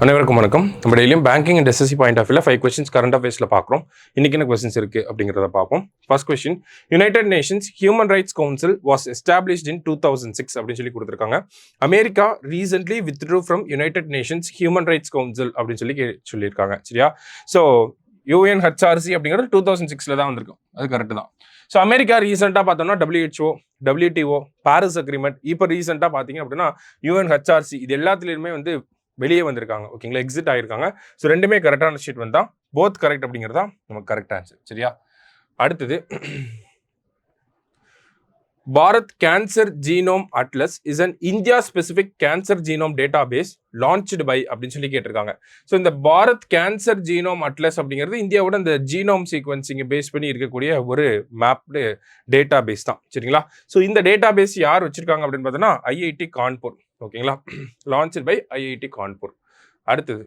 அனைவருக்கும் வணக்கம். நம்ம டெய்லியும் banking and SSC point of வியூல 5 கொஸ்டின்ஸ் கரண்ட் அஃபேர்ஸ்ல பார்க்குறோம். இன்னைக்கு என்ன கொஸ்டின்ஸ் இருக்கு அப்படிங்கிறத பார்ப்போம். First question, United Nations Human Rights Council was established in 2006 அப்படின்னு சொல்லி கொடுத்துருக்காங்க. America recently withdrew from United Nations Human Rights Council அப்படின்னு சொல்லியிருக்காங்க. சரியா? ஸோ யுஎன்ஹெச்ஆர்சி அப்படிங்கிறது 2006 தான் வந்திருக்கும். அது கரெக்ட் தான். ஸோ அமெரிக்கா ரீசெண்டாக பார்த்தோம்னா WHO, WTO, பாரிஸ் அக்ரிமெண்ட், இப்போ ரீசெண்டாக பார்த்தீங்க அப்படின்னா யுஎன்ஹெச்ஆர்சி, இது எல்லாத்துலேயுமே வந்து வெளியே வந்திருக்காங்க. ஓகேங்களா? எக்ஸிட் ஆயிருக்காங்க. ஸோ ரெண்டுமே கரெக்டான ஸ்டேட்மெண்ட் தான். போத் கரெக்ட் அப்படிங்கிறதா நமக்கு கரெக்ட் ஆன்சர். சரியா? அடுத்தது, Bharat cancer genome atlas is an India specific cancer genome database launched by அப்படின்னு சொல்லி கேட்டிருக்காங்க. ஸோ இந்த பாரத் கேன்சர் ஜீனோம் அட்லஸ் அப்படிங்கிறது இந்தியாவோட இந்த ஜீனோம் சீக்வன்சிங்கை பேஸ் பண்ணி இருக்கக்கூடிய ஒரு மேப்டு டேட்டா பேஸ் தான். சரிங்களா? ஸோ இந்த டேட்டா பேஸ் யார் வச்சிருக்காங்க அப்படின்னு பார்த்தோன்னா IIT கான்பூர். ஓகேங்களா? Launched by IIT Kanpur. அடுத்தது,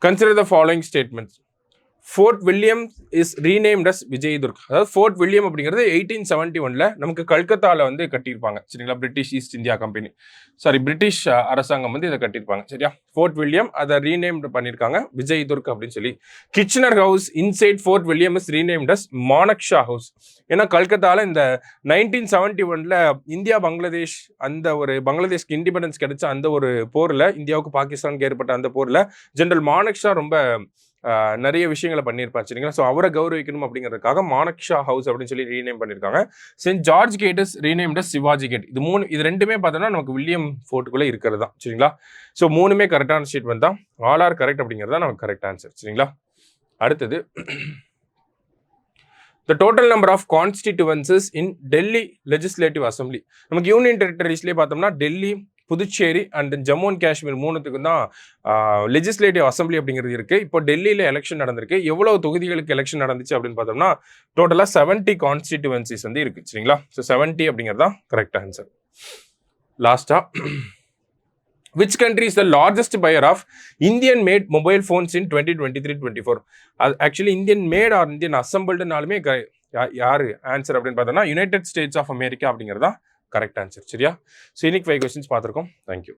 consider the following statements. Fort William is renamed as Vijaydurg. அதாவது ஃபோர்ட் வில்லியம் அப்படிங்கிறது 1871 நமக்கு கல்கத்தாவில் வந்து கட்டியிருப்பாங்க. சரிங்களா? British East India company, British அரசாங்கம் வந்து இதை கட்டியிருப்பாங்க. சரியா? ஃபோர்ட் வில்லியம் அதை ரீநேம் பண்ணியிருக்காங்க விஜயதுர்க் அப்படின்னு சொல்லி. Kitchener house inside Fort William is renamed as Manekshaw house. ஏன்னா கல்கத்தாவில் இந்த 1971 இந்தியா பங்களாதேஷ், அந்த ஒரு பங்களாதேஷ்க்கு இண்டிபெண்டன்ஸ் கிடைச்ச அந்த ஒரு போரில், இந்தியாவுக்கு பாகிஸ்தானுக்கு ஏற்பட்ட அந்த போரில் ஜெனரல் மானக்ஷா ரொம்ப நிறைய விஷயங்களை பண்ணியிருப்பார். சரிங்களா? ஸோ அவரை கௌரவிக்கணும் அப்படிங்கிறதுக்காக மானக்ஷா ஹவுஸ் அப்படின்னு சொல்லி ரீநேம் பண்ணியிருக்காங்க. Saint George gate is renamed as Shivaji gate. இது ரெண்டுமே பார்த்தோன்னா நமக்கு வில்லியம் ஃபோர்ட்டுக்குள்ளே இருக்கிறது தான். சரிங்களா? ஸோ மூணுமே கரெக்டான ஸ்டேட்மெண்ட் தான். ஆல் ஆர் கரெக்ட் அப்படிங்கிறது தான் நமக்கு கரெக்ட் ஆன்சர். சரிங்களா? அடுத்தது, the total number of constituencies in Delhi Legislative Assembly. நமக்கு யூனியன் டெரிட்டரிஸ்லேயே பார்த்தோம்னா டெல்லி, புதுச்சேரி அண்ட் ஜம்மு அண்ட் காஷ்மீர் மூணுத்துக்கு தான் லெஜிஸ்லேட்டிவ் அசம்பிளி அப்படிங்கிறது இருக்குது. இப்போ டெல்லியில் எலெக்ஷன் நடந்திருக்கு. எவ்வளவு தொகுதிகளுக்கு எலெக்ஷன் நடந்துச்சு அப்படின்னு பார்த்தோம்னா டோட்டலாக 70 கான்ஸ்டிடியூவன்சிஸ் வந்து இருக்குது. சரிங்களா? ஸோ 70 அப்படிங்கிறது தான் கரெக்ட் ஆன்சர். லாஸ்டா, which country is the largest buyer of Indian made mobile phones in 2023-24? Actually Indian made or Indian assembled நாலுமே யாரு ஆன்சர் அப்படின்னு பார்த்தோம்னா யுனைடெட் ஸ்டேட்ஸ் ஆஃப் அமெரிக்கா அப்படிங்கிறதா கரெக்ட் ஆன்சர். சரியா? ஸோ இன்னைக்கு 5 கொஸ்டின்ஸ் பார்த்துருக்கோம். தேங்க்யூ.